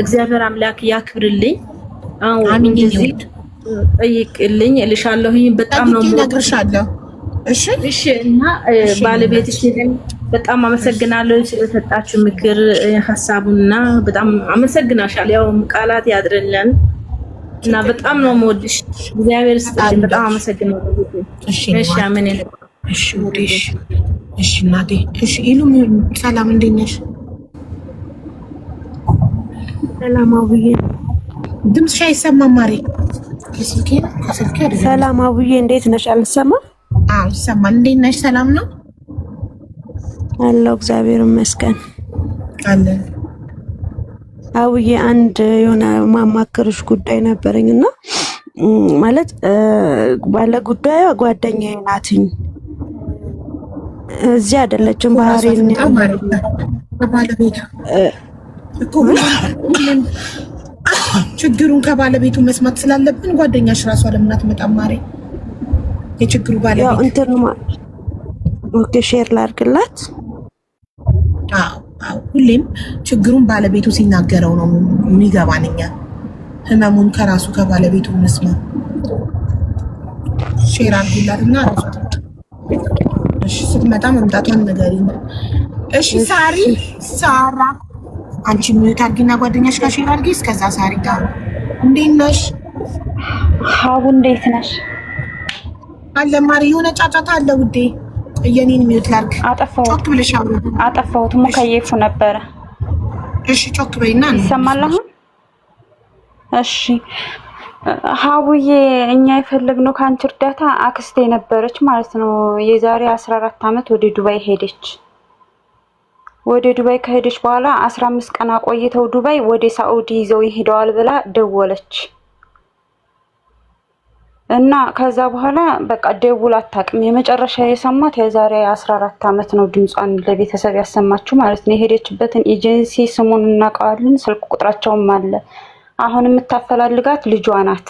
እግዚአብሔር አምላክ ያክብርልኝ። አዎ እንደዚህ ጠይቅልኝ እልሻለሁኝ። በጣም ነው እነግርሻለሁ። እሺ እሺ። እና ባለቤትሽን በጣም አመሰግናለሁ ስለሰጣችሁ ምክር ሀሳቡና በጣም አመሰግናሻለሁ። ያው ቃላት ያድርልን እና በጣም ነው የምወድሽ። እግዚአብሔር ይስጥልኝ። በጣም አመሰግናለሁ። እሺ አሜን። እሺ ወዲሽ እሺ እናቴ። እሺ ኢሉም ሰላም፣ እንዴት ነሽ? ሰላም አቡዬ። ድምፅሽ አይሰማም ማሬ። ሰላም አቡዬ፣ እንዴት ነሽ? አልሰማም? አዎ ይሰማል። እንዴት ነሽ? ሰላም ነው አለው። እግዚአብሔር ይመስገን አለን። አቡዬ አንድ የሆነ ማማከርሽ ጉዳይ ነበረኝና ማለት ባለ ጉዳዩ ጓደኛዬ ናትኝ። እዚህ አይደለችም፣ ባህሬን ነው ባለቤቱ እኮ ችግሩን ከባለቤቱ መስማት ስላለብን ጓደኛሽ ራሷ ለምን አትመጣም ማሬ? የችግሩ ባለቤት ያው እንትን ኦኬ፣ ሼር ላድርግላት። አዎ ሁሌም ችግሩን ባለቤቱ ሲናገረው ነው የሚገባን። እኛ ህመሙን ከራሱ ከባለቤቱ እንስማ። ሼር አድርጊላትና እሺ፣ ስትመጣ መምጣቷን ንገሪኝ። እሺ ሳራ አንቺ ሚዩት አድርጊና ጓደኛሽ ጋር ሼር አድርጊ። እስከዛ ሳሪ ጋር እንዴት ነሽ? ሀቡ እንዴት ነሽ? አለ ማሪ፣ የሆነ ጫጫታ አለ ውዴ። የኔን ሚዩት ላድርግ። ጮክ ብለሽ አውሪ። አጠፋሁት፣ ሙከየፉ ነበረ። እሺ ጮክ በይና ይሰማል አሁን? እሺ ሀቡዬ፣ እኛ የፈለግነው ከአንቺ እርዳታ አክስቴ ነበረች ማለት ነው። የዛሬ 14 ዓመት ወደ ዱባይ ሄደች። ወደ ዱባይ ከሄደች በኋላ 15 ቀን አቆይተው ዱባይ ወደ ሳኡዲ ይዘው ይሄደዋል ብላ ደወለች እና ከዛ በኋላ በቃ ደውል አታውቅም። የመጨረሻ የሰማት የዛሬ 14 ዓመት ነው ድምጿን ለቤተሰብ ያሰማችው ማለት ነው። የሄደችበትን ኤጀንሲ ስሙን እናውቀዋለን፣ ስልክ ቁጥራቸውም አለ። አሁን የምታፈላልጋት ልጇ ናት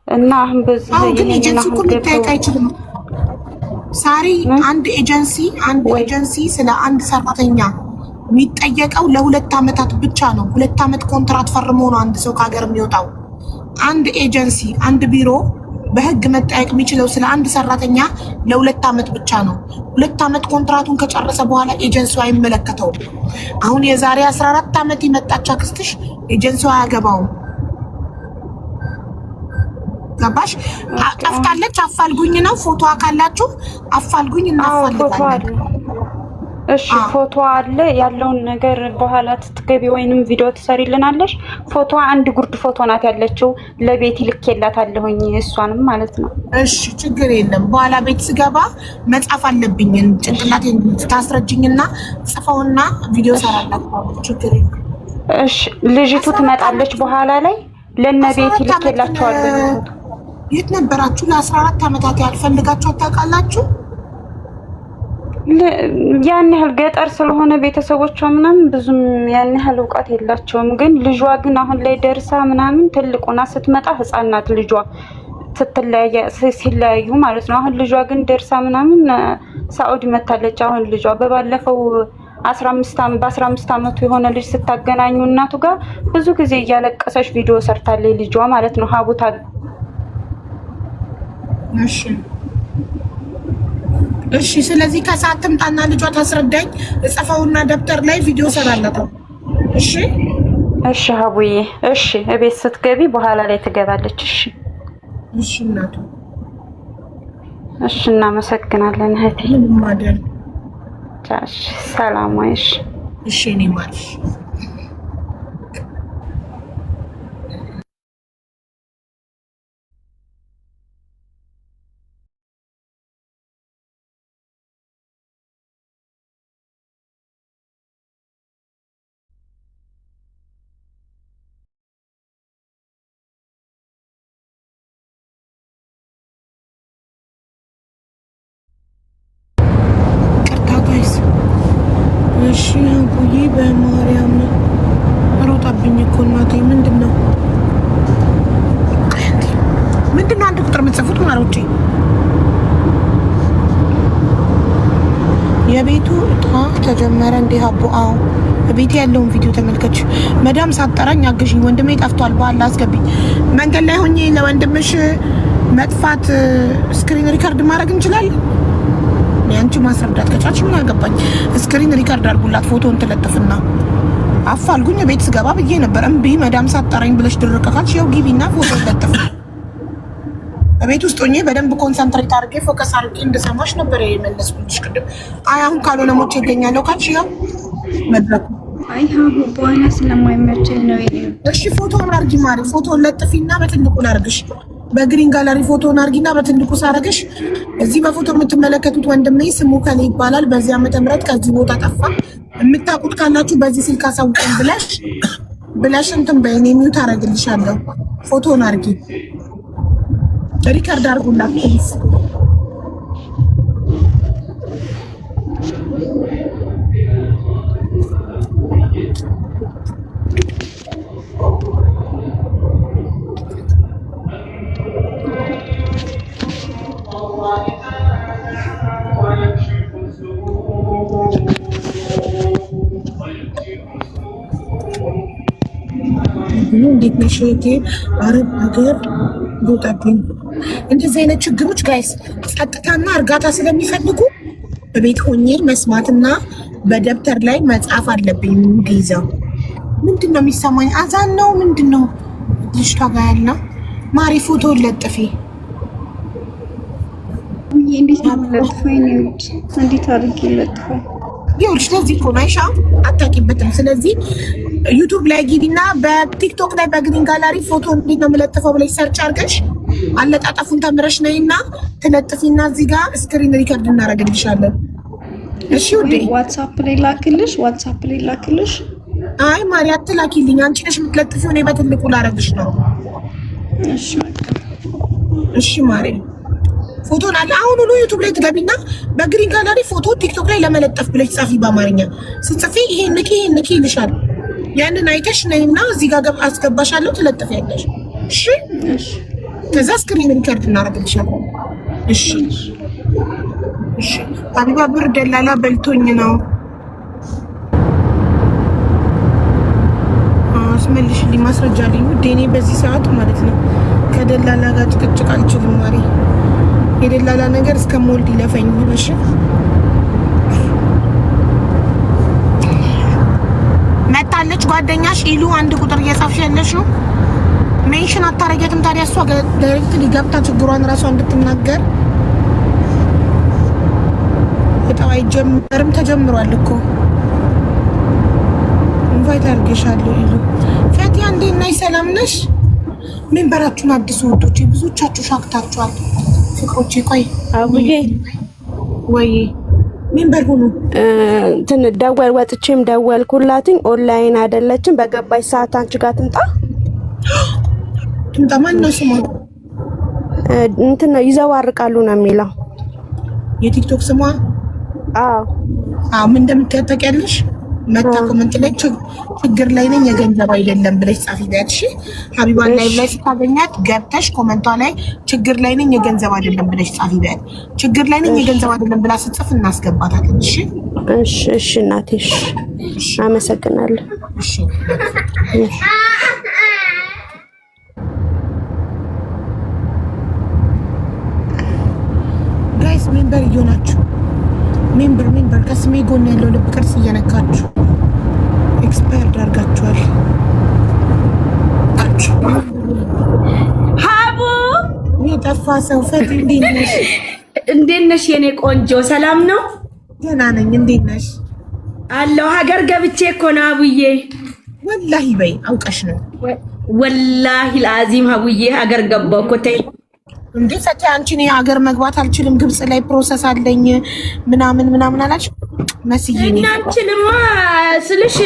እና አሁን በዚህ ግን ኤጀንሲ እኮ ሊጠይቅ አይችልም ሳሪ። አንድ ኤጀንሲ ስለ አንድ ሰራተኛ የሚጠየቀው ለ2 ዓመታት ብቻ ነው። 2 ዓመት ኮንትራት ፈርሞ ነው አንድ ሰው ከሀገር የሚወጣው። አንድ ኤጀንሲ አንድ ቢሮ በህግ መጠየቅ የሚችለው ስለ አንድ ሰራተኛ ለ2 ዓመት ብቻ ነው። 2 ዓመት ኮንትራቱን ከጨረሰ በኋላ ኤጀንሲው አይመለከተውም። አሁን የዛሬ 14 ዓመት የመጣች አክስትሽ ኤጀንሲው አያገባውም። ገባሽ? ጠፍታለች፣ አፋልጉኝ ነው። ፎቶ ካላችሁ አፋልጉኝ እናፋልጋለን። እሺ ፎቶ አለ ያለውን ነገር በኋላ ትገቢ ወይንም ቪዲዮ ትሰሪልናለሽ። ፎቶ አንድ ጉርድ ፎቶ ናት ያለችው። ለቤት ልኬላታለሁኝ እሷንም ማለት ነው። እሺ ችግር የለም። በኋላ ቤት ስገባ መጻፍ አለብኝ ጭንቅላቴን ታስረጅኝና ጽፈውና ቪዲዮ ሰራላችሁ። ችግር የለም። እሺ ልጅቱ ትመጣለች በኋላ ላይ ለነቤት ልኬላችኋለሁ። የት ነበራችሁ ለ14 ዓመታት ያልፈልጋችሁ ታውቃላችሁ? ያን ያህል ገጠር ስለሆነ ቤተሰቦቿ ምናምን ብዙም ያን ያህል እውቀት የላቸውም። ግን ልጇ ግን አሁን ላይ ደርሳ ምናምን ትልቁና ስትመጣ ህፃን ናት ልጇ ሲለያዩ ማለት ነው። አሁን ልጇ ግን ደርሳ ምናምን ሳኡዲ መታለች። አሁን ልጇ በባለፈው 15 ዓመቱ የሆነ ልጅ ስታገናኙ እናቱ ጋር ብዙ ጊዜ እያለቀሰች ቪዲዮ ሰርታለች ልጇ ማለት ነው። ሀቡታ እሺ ስለዚህ ከሰዓት ትምጣና ልጇ ታስረዳኝ። እጽፈውና ደብተር ላይ ቪዲዮ ሰራለታው። እሺ ሀቡዬ፣ እሺ እቤት ስትገቢ በኋላ ላይ ትገባለች። እሺ እናቱ፣ እሺ እናመሰግናለን እህቴ። ማደር ቻሽ፣ ሰላም ወይሽ። እሺ እኔ ማርሽ እሺ አቡዬ በማርያም ሮጣብኝ እኮ እናቴ። ምንድነው አንድ ቁጥር የምትጽፉት ማሮቼ? የቤቱ እጣ ተጀመረ እንዴ? ሀቡ አዎ፣ ቤት ያለውን ቪዲዮ ተመልከች። መዳም ሳጠራኝ አግዥኝ፣ ወንድሜ ጠፍቷል፣ በኋላ አስገቢኝ። መንገድ ላይ ሆኜ ለወንድምሽ መጥፋት ስክሪን ሪከርድ ማድረግ እንችላለን? አንቺ ማስረዳት ከቻልሽ ምን አገባኝ። ስክሪን ሪከርድ አድርጉላት፣ ፎቶን ትለጥፍና አፋልጉኝ። ቤት ስገባ ብዬ ነበር እምቢ፣ መዳም ሳጠራኝ ብለሽ ድርቅ ካልሽ ያው ግቢና ፎቶ ለጥፍ። ቤት ውስጥ ሆኜ በደንብ ኮንሰንትሬት አድርጌ ፎከስ አድርጌ እንደሰማሽ ነበር የመለስኩልሽ ቅድም። አይ አሁን ካልሆነ ሞቼ ይገኛለሁ ካልሽ ያው መድረኩ አይ ሀቡ በኋላ ስለማይመቸኝ ነው። እሺ ፎቶውን አድርጊ ማለት ፎቶውን ለጥፊና በትልቁ ላድርግሽ። በግሪን ጋለሪ ፎቶውን አድርጊና በትልቁ ሳረግሽ እዚህ በፎቶ የምትመለከቱት ወንድሜ ስሙ ከኔ ይባላል። በዚህ ዓመተ ምህረት ከዚህ ቦታ ጠፋ። የምታውቁት ካላችሁ በዚህ ስልክ አሳውቀን ብለሽ እንትን በእኔ ሚውት አደርግልሻለሁ። ፎቶውን አድርጊ፣ ሪከርድ አድርጉላት ፕሊዝ። እንዴት ነሽ እህቴ? አረብ ሀገር ቦታብኝ። እንደዚህ አይነት ችግሮች ጋይስ ጸጥታና እርጋታ ስለሚፈልጉ በቤት ሆኜ መስማትና በደብተር ላይ መጻፍ አለብኝ። እንዲይዘው ምንድን ነው የሚሰማኝ? አዛን ነው ምንድን ነው ልጅቷ ጋር ያለው? ማሪ ፎቶ ለጥፊ። እንዴት ነው ለጥፈው? እንዴት አድርጌ ለጥፈው? ይኸውልሽ ለዚህ እኮ ነው አይሻ አታውቂበትም። ስለዚህ ዩቲዩብ ላይ ግቢና በቲክቶክ ላይ በግሪን ጋላሪ ፎቶ እንዴት ነው የምለጥፈው ብለሽ ሰርች አድርገሽ አለጣጣፉን ተምረሽ ነይና ትለጥፊና እዚህ ጋር ስክሪን ሪከርድ እናደርግልሻለን። እሺ ውዴ ዋትስአፕ ላይ ላክልሽ። አይ ማሪ አትላኪልኝ፣ አንቺ ነሽ የምትለጥፊው፣ እኔ በትልቁ ላደርግሽ ነው። እሺ ማሪ ፎቶን አለ አሁን ሁሉ ዩቲዩብ ላይ ትገቢና በግሪን ጋላሪ ፎቶ ቲክቶክ ላይ ለመለጠፍ ብለሽ ጻፊ። በአማርኛ ስትጽፊ ይሄን ንኪ ይልሻል። ያንን አይተሽ ነይና እዚህ ጋር አስገባሻለሁ፣ ትለጥፊያለሽ። እሺ ከዛ ስክሪን ሪከርድ እናደርግልሻለን። እሺ ሀቢባ ብር ደላላ በልቶኝ ነው። አስመልሽልኝ፣ ማስረጃ አለኝ ውዴ። እኔ በዚህ ሰዓት ማለት ነው ከደላላ ጋር ጭቅጭቅ አልችልም ማሪ። የደላላ ነገር እስከምወልድ ይለፈኝ። እሺ መታለች ጓደኛሽ ኢሉ አንድ ቁጥር እየጻፍሽ ያለሽው ሜንሽን አታረጊያትም? ታዲያ እሷ ዳይሬክት ሊገብታ ችግሯን ራሷ እንድትናገር እጣው አይጀምርም? ተጀምሯል እኮ ኢንቫይት አድርጌሻለሁ። ኢሉ ፈቲያ እንዴት ነሽ? ሰላም ነሽ? ሜምበራችሁን አዲሱ ውዶቼ፣ ብዙዎቻችሁ ሻክታችኋል። ፍቅሮቼ ቆይ አቡዬ ወይ ሜምበር ሁኑ። እንትን ወጥቼም ደወልኩላትኝ። ኦንላይን አይደለችም። በገባች ሰዓት አንቺ ጋር ትምጣ። ማን ነው ስሟ? እንትን ነው ይዘዋርቃሉ ነው የሚለው የቲክቶክ ስሟ። ምን እንደምትጠቀልሽ መታ ኮመንት ላይ ችግር ላይ ነኝ የገንዘብ አይደለም ብለሽ ጻፊ። እሺ ሀቢባን ላይ ስታገኛት ገብተሽ ኮመንቷ ላይ ችግር ላይ ነኝ የገንዘብ አይደለም ብለሽ ጻፊ። ችግር ላይ ነኝ የገንዘብ አይደለም ብላ ስትጽፍ እናስገባታለን። እሺ እናቴ፣ እሺ አመሰግናለሁ። እሺ ጋይስ ሜምበር እየሆናችሁ ሜምበር ከስሜ ጎን ያለው ልብ ቅርጽ እየነካችሁ ኤክስፓየርድ አድርጋችኋል። ሀቡ የጠፋ ሰው ፈት እንዴት ነሽ የኔ ቆንጆ? ሰላም ነው? ደህና ነኝ። እንዴት ነሽ? አለው ሀገር ገብቼ እኮ ነው አቡዬ። ወላሂ በይ አውቀሽ ነው? ወላሂ ለአዚም ሀቡዬ ሀገር ገባሁ እኮ። ተይ እንዴ ፈቲ አንቺ እኔ ሀገር መግባት አልችልም፣ ግብጽ ላይ ፕሮሰስ አለኝ ምናምን አላች መስዬ ነው። እናንቺንማ ስልሽ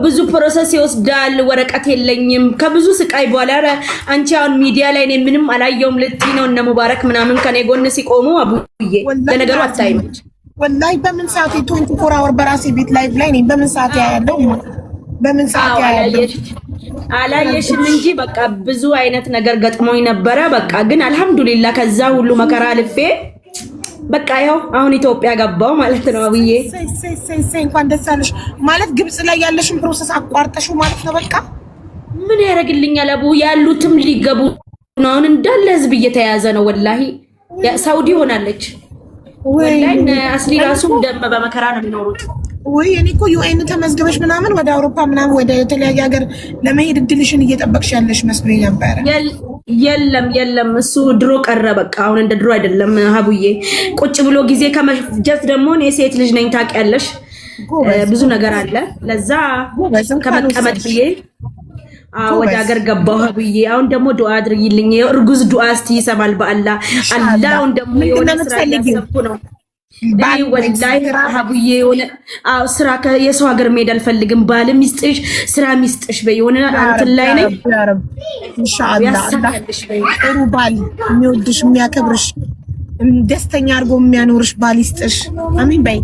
ብዙ ፕሮሰስ ይወስዳል፣ ወረቀት የለኝም ከብዙ ስቃይ በኋላ አንቺ አሁን ሚዲያ ላይ እኔ ምንም አላየውም ልትይ ነው። እነ ሙባረክ ምናምን ከኔ ጎን ሲቆሙ አቡዬ ለነገሩ አታይም። ወላሂ በምን ሰዓት 24 አወር በራሴ ቤት ላይቭ ላይ ነኝ። በምን ሰዓት ያያለው? በምን ሰዓት ያያለው? አላየሽም እንጂ በቃ ብዙ አይነት ነገር ገጥሞኝ ነበረ። በቃ ግን አልহামዱሊላህ ከዛ ሁሉ መከራ አልፌ በቃ ያው አሁን ኢትዮጵያ ገባው ማለት ነው። አብዬ እንኳን ደስ አለሽ ማለት ግብጽ ላይ ያለሽን ፕሮሰስ አቋርጠሽው ማለት ነው። በቃ ምን ያደርግልኛል አቡ ያሉትም ሊገቡ ነው። አሁን እንዳለ ህዝብ እየተያዘ ነው። ወላሂ ሳውዲ ሆናለች። ወላሂ አስሊ ራሱ ደም በመከራ ነው የሚኖሩት። ወይ እኔ እኮ ዩኤን ተመዝግበሽ ምናምን ወደ አውሮፓ ምናምን ወደ የተለያየ ሀገር ለመሄድ እድልሽን እየጠበቅሽ ያለሽ መስሎኝ ነበር። የለም እሱ ድሮ ቀረ። በቃ አሁን እንደ ድሮ አይደለም ሀቡዬ። ቁጭ ብሎ ጊዜ ከመፍጀት ደግሞ እኔ ሴት ልጅ ነኝ ታውቂያለሽ፣ ብዙ ነገር አለ። ለዛ ከመቀመጥ ብዬ ወደ ሀገር ገባሁ ሀቡዬ። አሁን ደግሞ ዱአ አድርጊልኝ። የእርጉዝ ዱአ እስቲ ይሰማል በአላህ አላህ። አሁን ደግሞ የሆነ ስራ እያሰብኩ ነው ወላሂ ሀቡዬ። የሆነ ስራ የሰው ሀገር መሄድ አልፈልግም። ባልም ይስጥሽ ስራ ሚስጥሽ በየሆነ እንትን ላይ ነኝ። ኢንሻአላህ ጥሩ ባል የሚወድሽ የሚያከብርሽ ደስተኛ አድርጎ የሚያኖርሽ ባል ይስጥሽ። አሚን በይ።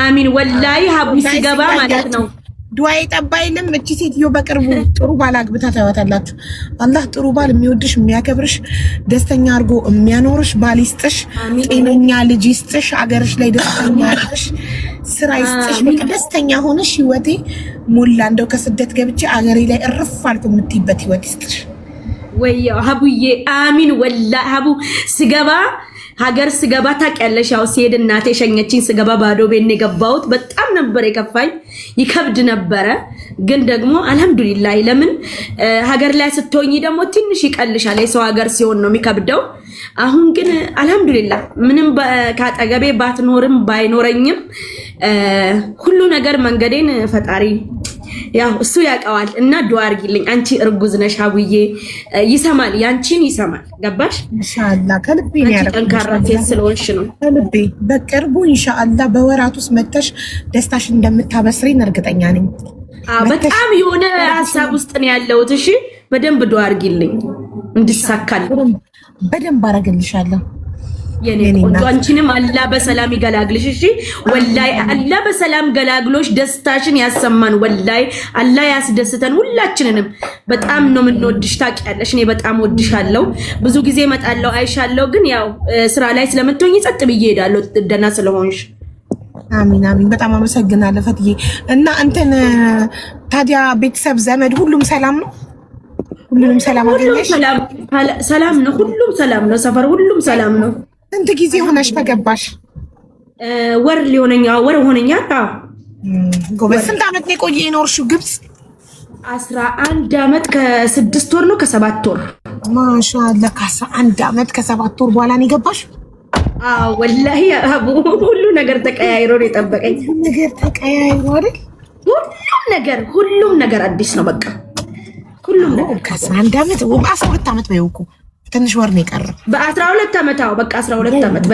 አሚን ወላሂ ሀቡ ሲገባ ማለት ነው ዱአዬ ጠባይልም። እቺ ሴትዮ በቅርቡ ጥሩ ባል አግብታ ታዩታላችሁ። አላህ ጥሩ ባል የሚወድሽ የሚያከብርሽ ደስተኛ አድርጎ የሚያኖርሽ ባል ይስጥሽ። ጤነኛ ልጅ ይስጥሽ። አገርሽ ላይ ደስተኛ ያለሽ ስራ ይስጥሽ። በቃ ደስተኛ ሆነሽ ህይወቴ ሙላ እንደው ከስደት ገብቼ አገሬ ላይ እርፍ አልኩ የምትይበት ህይወት ይስጥሽ። ወያ ሀቡዬ አሚን ወላሂ ሀቡ ስገባ ሀገር ስገባ ታውቂያለሽ፣ ያው ሲሄድ እናቴ ሸኘችኝ። ስገባ ባዶ ቤት ነው የገባሁት። በጣም ነበር የከፋኝ፣ ይከብድ ነበረ። ግን ደግሞ አልሐምዱሊላህ ለምን ሀገር ላይ ስትሆኚ ደግሞ ትንሽ ይቀልሻል። የሰው ሀገር ሲሆን ነው የሚከብደው። አሁን ግን አልሐምዱሊላህ ምንም ካጠገቤ ባትኖርም ባይኖረኝም ሁሉ ነገር መንገዴን ፈጣሪ ያው እሱ ያውቀዋል። እና ዱአ አድርጊልኝ። አንቺ እርጉዝ ነሽ ሀቡዬ፣ ይሰማል፣ ያንቺን ይሰማል። ገባሽ? ኢንሻአላህ ከልቤ ነው ያረጋግጥ። ጠንካራ ሴት ስለሆንሽ ነው። ከልቤ በቅርቡ ኢንሻአላህ በወራት ውስጥ መተሽ ደስታሽን እንደምታበስሪኝ እርግጠኛ ነኝ። በጣም የሆነ ሀሳብ ውስጥ ነው ያለሁት። እሺ በደንብ ዱአ አድርጊልኝ እንድሳካል። በደንብ አረግልሻለሁ የኔ ቆንጆ። አንቺንም አላህ በሰላም ይገላግልሽ። እሺ ወላሂ አላህ በሰላም ገላግሎሽ ደስታሽን ያሰማን። ወላሂ አላህ ያስደስተን ሁላችንንም። በጣም ነው የምንወድሽ ታውቂያለሽ። እኔ በጣም ወድሻለሁ። ብዙ ጊዜ እመጣለሁ አይሻለሁ። ግን ያው ስራ ላይ ስለምትሆኝ ጸጥ ብዬ እሄዳለሁ ደህና ስለሆንሽ። አሚን። በጣም አመሰግናለሁ ፈትዬ። እና እንትን ታዲያ ቤተሰብ ዘመድ ሁሉም ሰላም ነው? ሁሉም ሰላም አገኘሽ? ሰላም ነው። ሁሉም ሰላም ነው። ሰፈር ሁሉም ሰላም ነው። ስንት ጊዜ ሆነሽ ከገባሽ? ወር ሊሆነኛ ወር ሆነኛል። ጎበዝ። ስንት አመት ነው የቆየ የኖርሽው ግብጽ? 11 አመት ከ6 ወር ነው ከ7 ወር። ማሻአላህ ከ11 አመት ከ7 ወር በኋላ ነው የገባሽ? ወላሂ አቡ ሁሉ ነገር ተቀያይሮ ነው የጠበቀኝ። ነገር ተቀያይሮ አይደል? ሁሉም ነገር አዲስ ነው። በቃ ሁሉም ነገር ከ11 አመት በ12 አመት በይውኩ ትንሽ ወር ነው የቀረው። በ12 አመት በቃ 12 አመት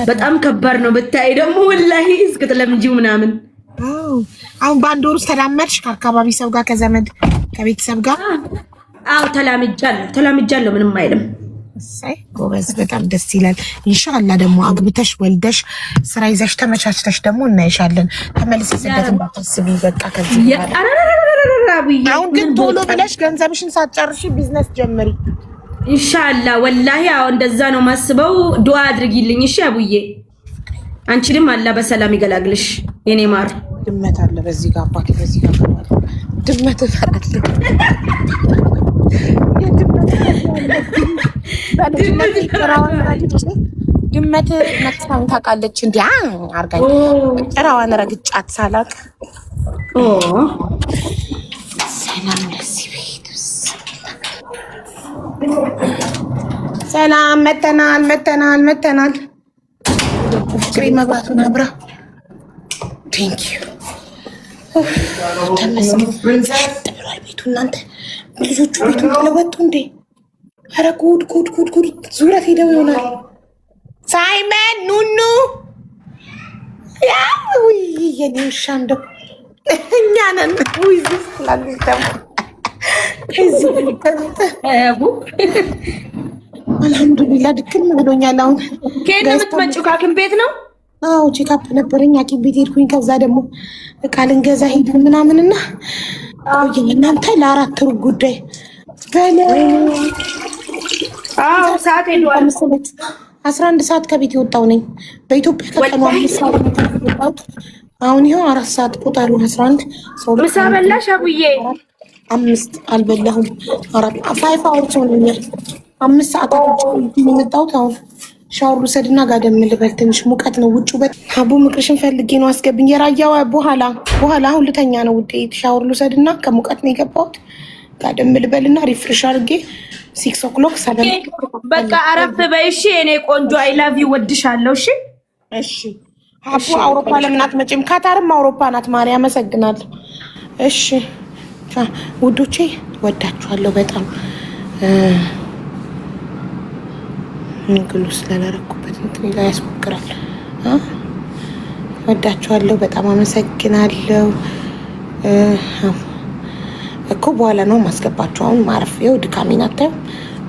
በጣም ከባድ ነው ብታይ ደግሞ ወላሂ እስክትለምጂው ምናምን። አሁን በአንድ ወር ውስጥ ተላመድሽ ከአካባቢ ሰው ጋር ከዘመድ ከቤተሰብ ጋር? ተላምጃለሁ። ምንም አይልም። እሰይ ጎበዝ፣ በጣም ደስ ይላል። ኢንሻአላህ ደግሞ አግብተሽ ወልደሽ ስራ ይዘሽ ተመቻችተሽ ደግሞ እናይሻለን። ተመልሰሽ ስደት እንዳትስቢ። በቃ ከዚህ አሁን ግን ቶሎ ብለሽ ገንዘብሽን ሳትጨርሺ ቢዝነስ ጀምሪ ኢንሻአላህ። ወላሂ እንደዛ ነው ማስበው። ዱአ አድርጊልኝ እሺ አቡዬ። አንቺንም አላህ በሰላም ይገላግልሽ የኔ ማር። ድመት አለ በዚህ ጋር አባቴ፣ በዚህ ጋር ድመት እፈራለሁ። ድመት መጥፋን ታውቃለች። እንዴ አርጋኝ ጭራዋን ረግጫት ሳላቅ። ሰላም ለዚህ ቤት ሰላም። መተናል። ፍቅሬ መብራቱን አብራ። ቴንክ ዩ ተመስገን። ብሏል ቤቱ። እናንተ ልጆቹ ቤቱን ተለወጡ እንዴ? ኧረ ጉድ ዙረት ሄደው ይሆናል። ሳይመን ኑኑ ያው የኔ ውሻ እንደው እኛ ነን ዊዝስ ላልሽ ደግሞ አልሐምዱሊላህ ድክም ብሎኛል። አሁን ከየት ነው የምትመጪው? ከሐኪም ቤት ነው? አዎ ቼክአፕ ነበረኝ ሐኪም ቤት ሄድኩኝ። ከዛ ደግሞ እቃ ልንገዛ ሄድን ምናምንና ቆየን። እናንተ ለ4 ወር ጉዳይ በለ። ሰዓት ሄዷል። 11 ሰዓት ከቤት የወጣው ነኝ በኢትዮጵያ ከቀኑ 5 ሰዓት የወጣሁት። አሁን ይኸው 4 ሰዓት ቁጠሩ 11 ሰው ምሳ በላሽ አቡዬ? 5 አልበላሁም። 5 አወርስ ሆኖኛል። 5 ሰዓት የመጣሁት። አሁን ሻወር ልውሰድና ጋደም ልበል። ትንሽ ሙቀት ነው ውጭ። አቡ ምክርሽን ፈልጌ ነው አስገብኝ። የራያዋ በኋላ አሁን ልተኛ ነው ውዴ። ሻወር ልውሰድና ከሙቀት ነው የገባሁት። ጋደም ልበልና ሪፍሬሽ አድርጌ 6 o'clock 7 በቃ አረፍ በይ እሺ። እኔ ቆንጆ አይ ላቭ ዩ ወድሻለሁ። እሺ እሺ። አቡ አውሮፓ ለምን አትመጪም? ካታርም አውሮፓ ናት። ማርያም አመሰግናለሁ። እሺ ውዶቼ ወዳችኋለሁ በጣም እንግሉ ስለላረኩበት እንትን ላይ ያስሞክራል። ወዳችኋለሁ በጣም አመሰግናለሁ። እኮ በኋላ ነው ማስገባችሁ። አሁን ማረፍ ይኸው ድካሜን አታዩ።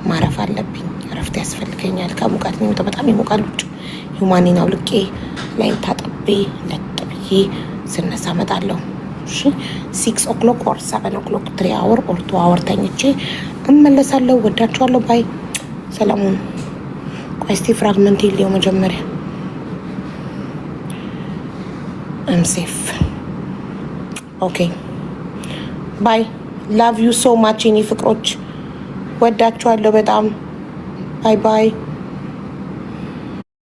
ማረፍ አለብኝ። እረፍት ያስፈልገኛል። ከሙቀት ነው የወጣው። በጣም ይሞቃል ውጭ። ዩማኒን አውልቄ ላይ ታጥቤ ለጥብዬ ስነሳ እመጣለሁ። እሺ 6 o'clock or 7 o'clock 3 hour or 2 hour ተኝቼ እመለሳለሁ። ወዳችኋለሁ። ባይ ሰላሙን። ቆይ እስቲ ፍራግመንት ይልየው መጀመሪያ I'm safe. Okay. Bye. Love you so much. እኔ ፍቅሮች ወዳችኋለሁ በጣም። ባይ ባይ።